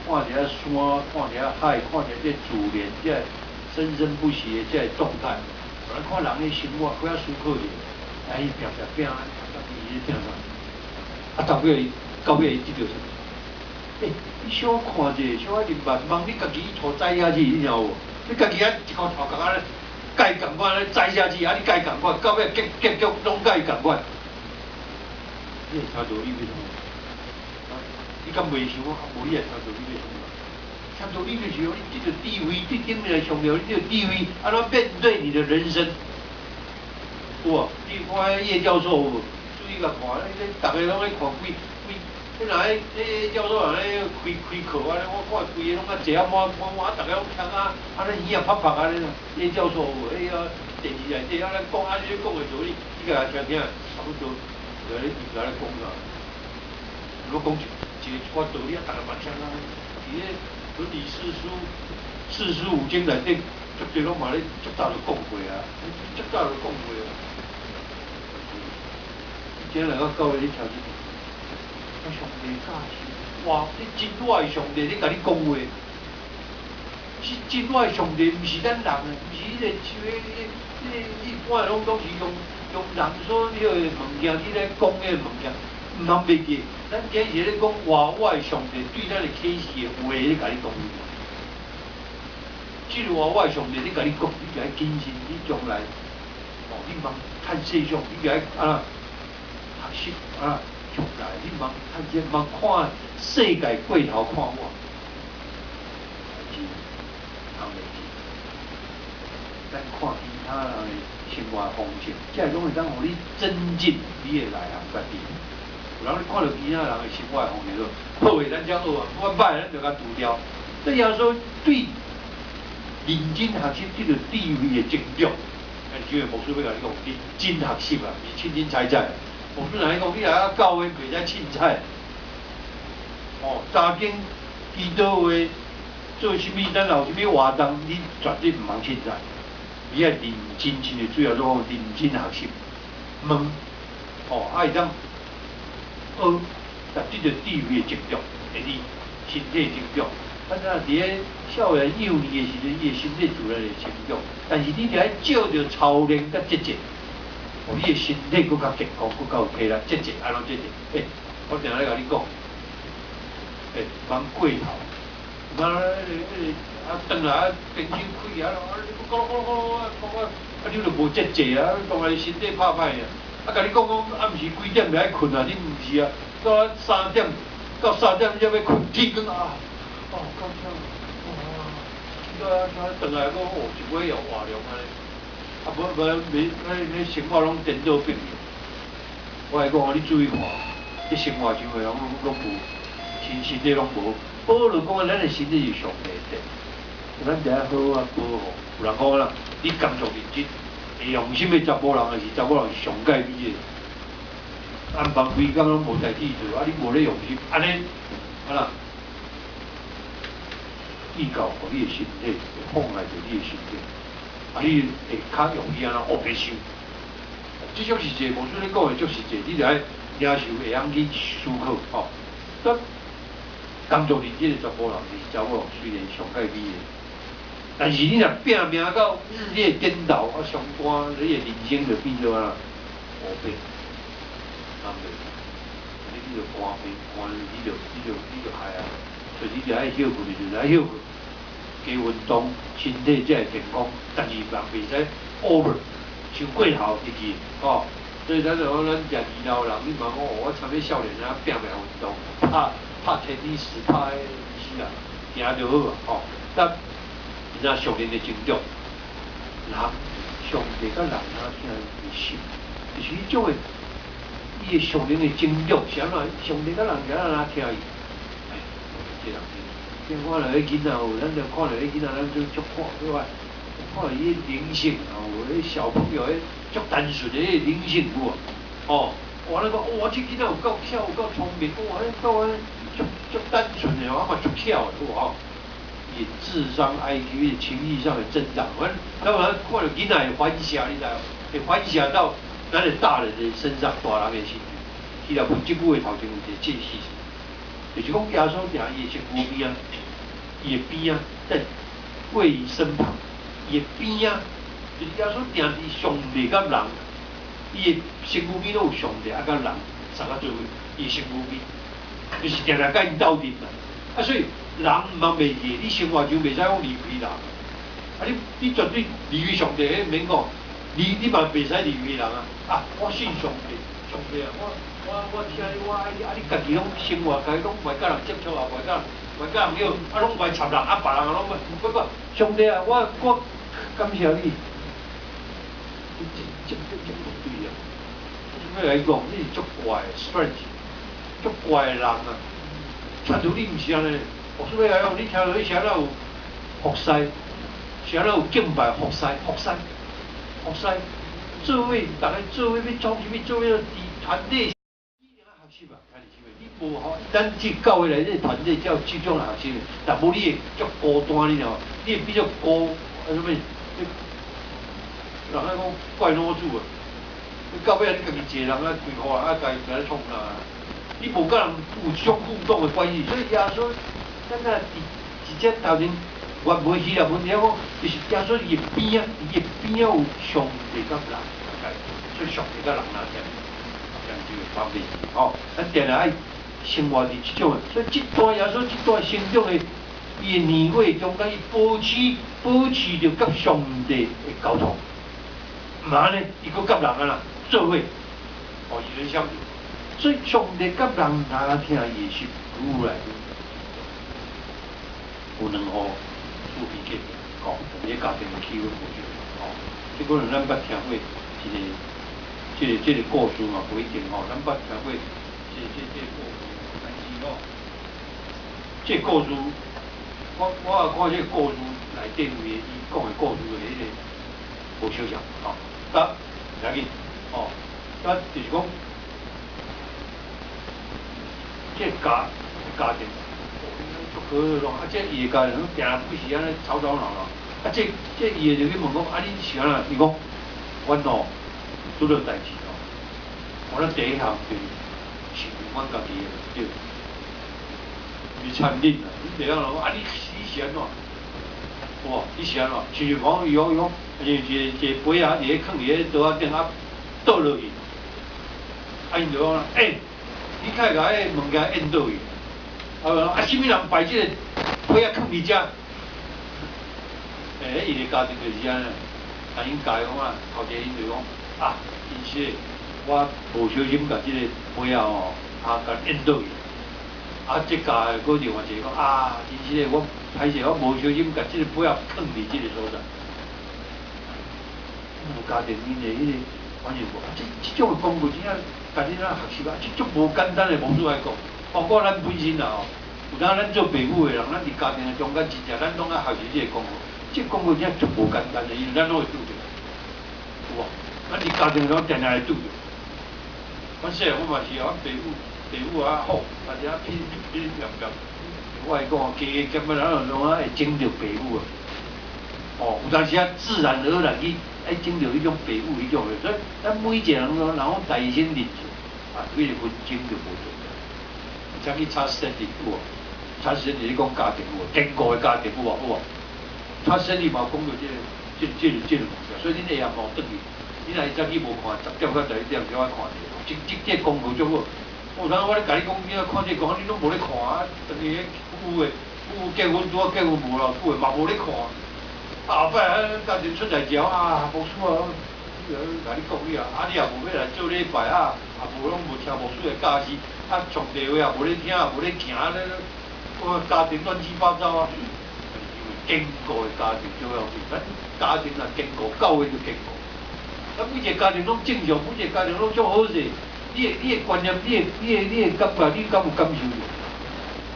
[SPEAKER 2] 看一下山，看一下海，看一下这自然这生生不息的这动态。咱看人的生活，不要思考者，伊拼，伊咧拼啥？到尾伊这条啥？你小看者，小人望你家己涂栽下去，你知无？你家己一口头壳安尼改共款咧栽下去，你改共款，到尾结局拢改共款。你会听道理袂通？你敢袂想无你会听道理袂通？听道理就是讲，你这个地位，你顶面来强调，你这个地位安怎面对你的人生？有无？你看叶教授有注意甲看，大家拢咧看几。你若迄教授安尼开课安尼，我看规个拢啊坐啊满，大家拢听安尼耳啊拍安尼啦。叶教授电视内底安尼讲你讲的道理，你甲听，差不多，就咧讲啦。如果讲一寡道理，大家嘛听啦。伫咧伦理四书五经内底，绝对拢嘛咧足早就讲过啊，足早就讲过啊。今日来到教会你听这。上帝教是，哇！你真爱上帝，你甲你讲话，是真爱上帝，毋是咱人的，毋是迄个一般拢是用人所了的物件，你来讲迄个物件，毋通袂记。咱今日咧讲话，我的上帝对咱的启示的话，你甲你讲。即个话，我的上帝，你甲你讲，你甲伊谨慎，你将来，你茫趁世上，你甲伊学习将来你茫看世界过头看我，通袂记。咱风险，这拢会当互你增进你的内涵家己。有人你看到其他人的生活风险说，好诶，咱讲好啊，我歹咱就甲除掉。这样说对认真学习这个智慧的增长，因为牧师要甲你讲，认真学习啊，是凊凊彩彩。牧师来讲，你来到教会袂使凊彩。哦，早间祈祷会做啥物，咱有啥物活动，你绝对唔通凊彩。你要认真，真诶主要做认真学习，问，哦，会当学，达这个智慧的成长，第二身体成长。咱啊，伫咧少年幼年的时阵，伊的身体自然会成长，但是你得爱照着操练甲节制，互你的身体更较健康，更较有体力。节制安怎节制？我定咧甲你讲，忙过头，忙转来变手开啊，咕噜咕噜咕噜你就无节制啊，当然身体歹歹啊。甲你讲暗时几点要困啊？你毋是啊？到3点到3点才要困，天光啊！哦，够呛，哇！转来讲一尾又活量安尼，你生活拢颠倒变去。我来讲，你注意看，你生活上的人拢无，身体拢无。保就讲咱的身体是上帝的，咱得好啊保护。有人讲啦，你工作认真，会用心的查某人，还是查某人是上介美的。安排规工拢无代志做，你无咧用心，安尼，啦。依靠互你的身体，会妨碍着你的身体，你会较容易安怎学袂想。这种是一个，无说你讲的，就是一个，你着爱领受，会晓去思考，吼。咁工作认真的查甫人，是查某人虽然上介美的，但是你若拼命到日夜颠倒，上班你的人生就变做啊，黑白，你就肝病，你就害啊。所以你就爱休困，就来休困，加运动，身体才会健康。但是人袂使 over， 伤过头入去，哦。所以咱就讲，咱食二老人，你莫讲我参与少年啊，拼命运动，拍天尼斯，拍是啊，行就好啊，哦。但然后上年的成长，人上帝甲人啊，听伊心，就是迄种的，伊的上年的成长，是安怎？上帝甲人听伊。这人见看到迄囡仔哦，咱就看到迄囡仔，咱就足看，对吧？看到伊灵性哦，迄小朋友迄足单纯的迄灵性有无？哦，我那个哇，这囡仔有够巧，有够聪明，哇，迄够安足单纯的，我嘛足巧的，哦。伊智商、IQ、情绪上的增长，咱看到囡仔会反射，你知无？会反射到咱的大人的身上，大人的身上。伊若问即句话头前有一个解释。就是讲，耶稣定伊的身躯边啊，伊的边啊，在位于身旁，伊的边啊，就是耶稣定伫上帝甲人，伊的身躯边都有上帝啊甲人三个做位，伊的身躯边，就是定定甲因斗阵啦。啊，所以人毋通袂记，你生活中袂使讲离开人，啊你绝对离开上帝，迄免讲，你嘛袂使离开人啊。啊，我信上帝，上帝啊，我听你，你家己拢生活，家己拢袂甲人接触啊，袂甲人了，拢袂插人，别人拢不过上帝啊，我感谢你，这不对啊！怎么来讲？你是足怪的 strange， 足怪的人啊！假如你毋是安尼，我说要来讲，你听到你啥有服侍，啥有敬拜服侍，做位大家做位要做啥物？做位团队。是吧？看你是咪？你无好，咱即教会内底团队才有即种学习，但无你会足孤单，你知道？你会比较孤，什么？人家讲怪老主啊！你到尾你家己一个人啊，规划啊，家己来创啊，你无甲人有即种互动的关系，所以耶稣，咱啊直接头前原袂希腊文，你讲就是耶稣伊边啊，伊边啊有上帝甲人，所以上帝甲人哪样？这个方面，哦，咱定来爱生活伫即种，所以这段耶稣这段成长的，伊的年岁中间，伊保持着甲上帝的沟通，毋安尼，伊阁甲人啊啦做伙，哦，与人相处，所以上帝甲人哪听伊的心，愈来有两号厝边个，哦，你家庭的气氛无错，哦，这可能咱捌听过。这个故事嘛，不一定吼，咱捌听过这故事，但是吼，这故事，我也看这故事内底有伊讲的故事的迄个无相像，吼，甲唔要紧，吼，甲就是讲，这家庭，足好咯，啊，这伊的家庭定不是安尼吵吵闹闹，啊，这伊就去问讲，啊，你是安怎？伊讲，阮吼拄到代志吼，我第一项就是阮家己的对。你参认啦，你袂晓讲啊！你是安怎？哇！你是安怎？就是讲伊讲，一个杯啊，伫咧放伫咧桌仔顶啊，倒落去。啊，因就讲啦，你开甲迄物件淹倒去。啊，什么人摆这个杯啊放伫遮？伊个家庭就是安尼，啊，因家讲啊，后者因就讲啊，因是我无小心甲这个杯啊吼，甲淹倒去。啊，这家的搁另外一个讲啊，其实我歹势，我无小心甲这个杯仔放伫这个所在。有家庭因的迄个反应无，这种的功课真正家己咱学习啊，这种无简单的模式来讲，包括咱本身啦吼，有当咱做父母的人，咱伫家庭的中间真正咱拢爱学习这个功课，这功课真正足无简单的，因为咱拢会拄着，有无？咱伫家庭中定定会拄着。阮细汉我嘛是阮父母啊好，大家拼念，我来讲，加减啊，咱拢会整着父母啊。哦，有当时啊，自然而然去整着迄种父母迄种的，所以咱每一个人都带心认错，啊，所以分整就无重要。像去查生理有无？查生理你讲家庭有无？健康的家庭有无？有无？查生理嘛讲到这个物件，所以恁下暗晡转去，恁若早起无看，10点到11点就爱看者，这功课足好。有当我咧甲你讲，你看这讲，你拢无咧看啊！等于有结婚拄结婚无偌久的，嘛无咧看。后摆家庭出代志啊，牧师啊，甲你讲你啊，你也无要来做礼拜啊，也无拢无听牧师的教示，啊，上帝话也无咧听，也无咧行咧，家庭乱七八糟啊。因为坚固的家庭最要紧，咱家庭若坚固，教会就坚固。咱每一个家庭拢正常，每一个家庭拢足好势。你的观念，你的感觉，你敢有感受到？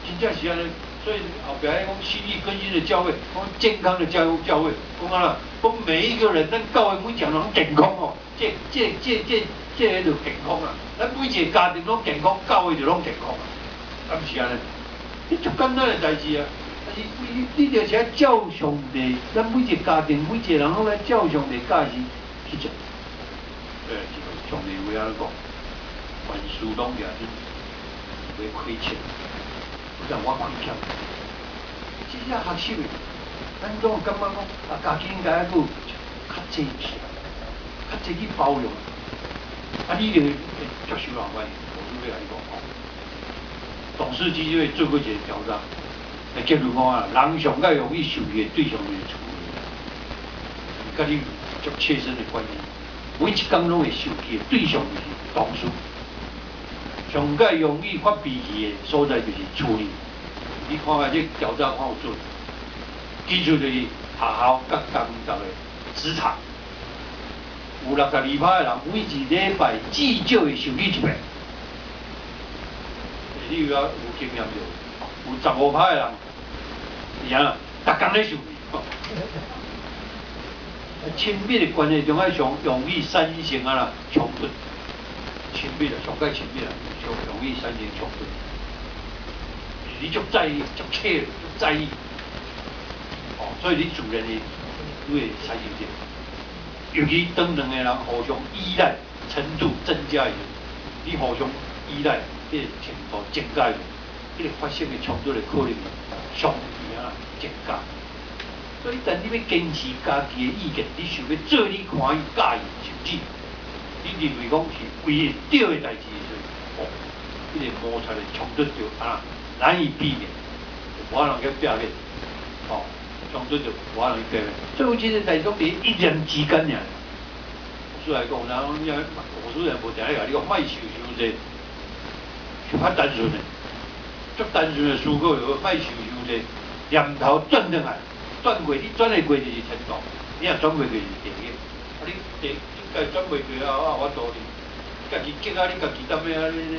[SPEAKER 2] 真正是安尼，所以后壁讲心理更新的教会，讲健康的教会，讲啊啦，讲每一个人，咱教会每一个人拢健康哦，这个就健康啦。咱每一个家庭拢健康，教会就拢健康啊，敢是安尼？你足简单的代志啊，但是你就是要照上帝，咱每一个家庭，每一个人拢来照上帝教示去做。上帝话安尼讲。万事拢也是会亏欠，不但我亏欠，这些学习的，咱总感觉讲啊，家己应该还佫较济去，较济去包容，啊，你就会接受人欢迎。我是要来讲吼，董事基金会做过一个调查，结论讲啊，人上较容易受气的对象就是厝里，甲你足切身的关系，每一工拢会受气的对象就是董事。上较容易发脾气的所在就是厝里，你看下这调查看有准，基础就是学校、甲工作的职场，有62%的人每一礼拜至少会受气一遍。你有经验就，有15%的人，是啊，逐工咧受气。亲密的关系中啊，上容易产生啊啦冲突。亲密啦，上界亲密啦，上容易产生冲突。你足在意，足切，足在意，所以你自然的会产生这个。尤其当两个人互相依赖程度增加以后，你互相依赖，这个程度增加以后，这个发生的冲突的可能相对啊增加。所以，但你要坚持家己的意见，你想要做你欢喜、介意、甚至。你认为讲是唯对的代志的时候，这个摩擦的冲突就难以避免，无可能去避免，冲突就无可能去避免。所以有这个代志讲，伫一念之间尔。所以来讲，然后我虽然无定咧甲你讲，莫想伤济，是较单纯的，足单纯的思考就莫想伤济，念头转转来，转过你转的过就是程度，你若转过就是第一，你甲伊转袂过啊，我道理，家己激啊，你家己担咩啊？你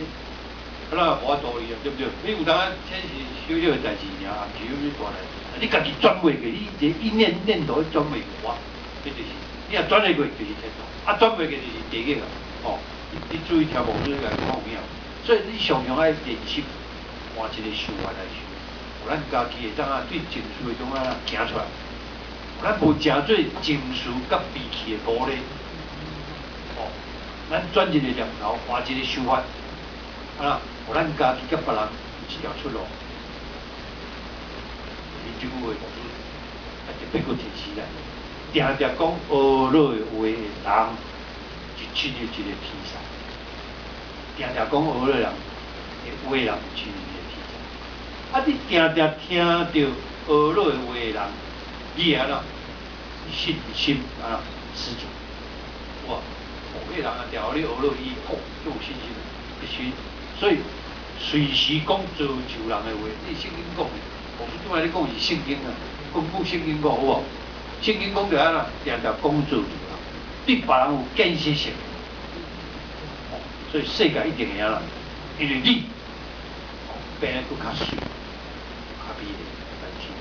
[SPEAKER 2] 啊，无法度你啊，对不对？你有当啊，这是小小的代志尔，啊，是有你大代志。你家己转袂过，你这一念头转袂过啊，这就是你若转会过就是天堂，啊转袂过就是地狱啊。哦，你注意听无？你来看有影。所以你常常爱练习换一个想法来想，有咱家己会当啊对情绪会当啊行出来，咱无真做情绪甲脾气的奴隶。哦，咱转一个念头，换一个想法。啊，互咱家己甲别人有一条出路。你这句话就是，啊，特别个提起来，定定讲恶老的话的人，就进入一个天才；定定讲恶老人的话人，就进入一个天才。啊，你定定听到恶老的话的人，你安怎信心啊十足？哇，迄人啊，调你恶老伊哦，就有信心，必须。所以随时讲造就人的话，你圣经讲的，我是拄仔你讲是圣经啊，根据圣经讲好无？圣经讲就安那，定定讲造就人，对别人有建设性。所以世界一定会安啦，因为你变得更较水、较美丽，但是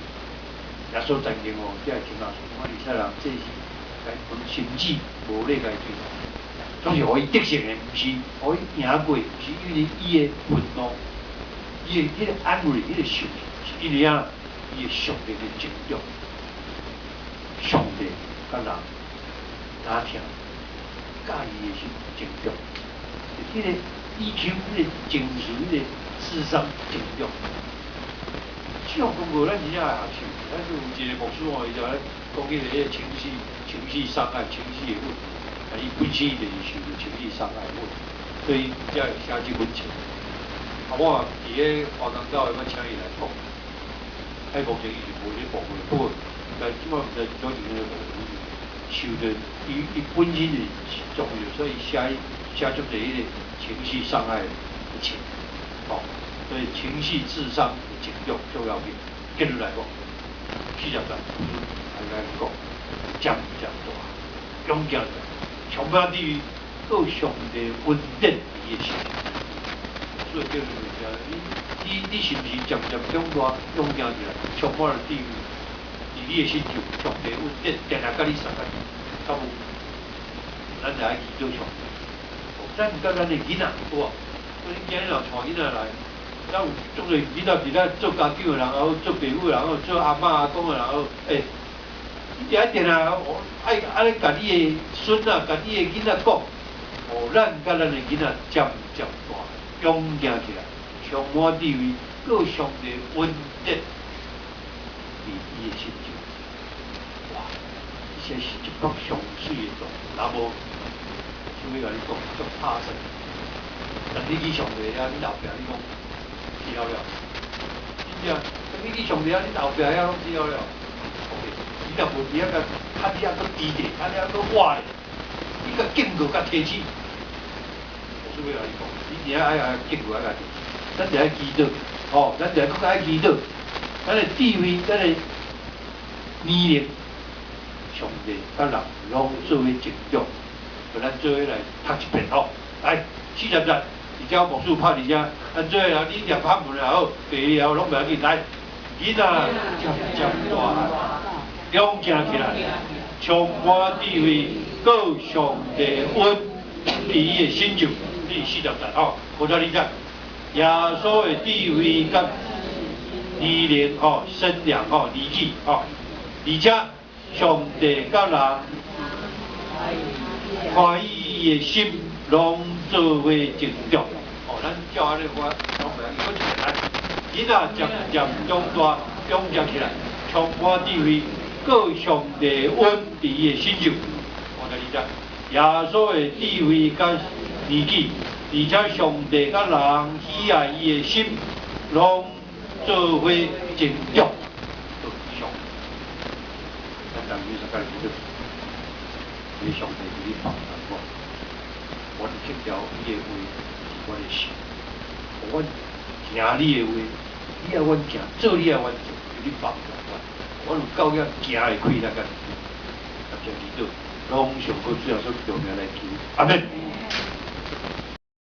[SPEAKER 2] 耶稣曾经哦，即个经常说，我以色列人这是该分心智无力该对。总是互伊得胜的，毋是互伊赢过，毋是因为伊的愤怒，伊的迄个安慰，迄个受，是因为啊，伊的上帝的情调，上帝甲人打听，介意的是情调，迄个 EQ， 迄个情绪，迄个智商情调。这种功课咱真正爱学习，但是有一个牧师哦，伊就咧讲起个情绪伤害、情绪的问题。伊本身就是受到情绪伤害问题，所以才会写这本册。啊，我伫个华冈岛，我请伊来讲，迄目前伊是无咧报过，不过但即摆在早前咧无，受到伊本身是重要，所以写出一个情绪伤害的册。哦，所以情绪智商的情调重要紧。结论来讲，40岁大概讲，降大，勇敢者。上班对于各上帝稳定伊的心，所以叫你你是不是渐渐长大勇敢起来，充满了对于你的心就上帝稳定，定定甲你相爱，较无，咱就爱祈祷上帝。咱毋甲咱的囡仔好无？所以今日若带囡仔来，咱有种个囡仔伫咱做家长的人后，做爸母的人后，做阿嬷阿公的人后，你一定啊，爱安尼甲你的孙啊，甲你的囡仔讲，咱甲咱的囡仔渐渐大，勇敢起来，充满智慧，各上帝稳定，伊的心情。哇，这是一幅上水的图，若无，想要甲你讲，足拍算。但你去上帝啊，你后壁你讲，知了了，真正，你去上帝啊，你后壁遐拢知了了。你若无伫遐个，你遐个低地，你遐个活咧，你个境界甲提起。我是要甲你讲，你只爱境界甲提起，咱就爱祈祷，哦，咱就爱搁爱祈祷，咱的智慧，咱的能力，上帝甲人拢做伙成长，互咱做伙来读一遍哦。来，40岁，而且牧师拍伫遮，咱做伙人你念法文也好，背了拢袂要紧，来，囡仔渐大。勇敢起来，充满智慧，各上帝恩，伫伊的心就，你40岁哦，或者你讲，耶稣的智慧甲能力哦，身量哦，年纪哦，而且上帝甲人欢喜伊的心，拢做伙成长。哦，咱照安尼话，拢袂要紧，来，囡仔渐渐长大，勇敢起来，充满智慧。各上帝恩伫伊的心上，我甲你讲，耶稣的智慧甲年纪，而且上帝甲人喜爱伊的心，拢做伙成长。上，咱当于是甲你讲，你上帝给你帮助我的听条伊的话是我的心，我行你的话，你爱阮行，做你爱阮做，给你帮助。我有够要行会开那个，感谢基督。
[SPEAKER 1] 拢上过最后说重要来求。阿免。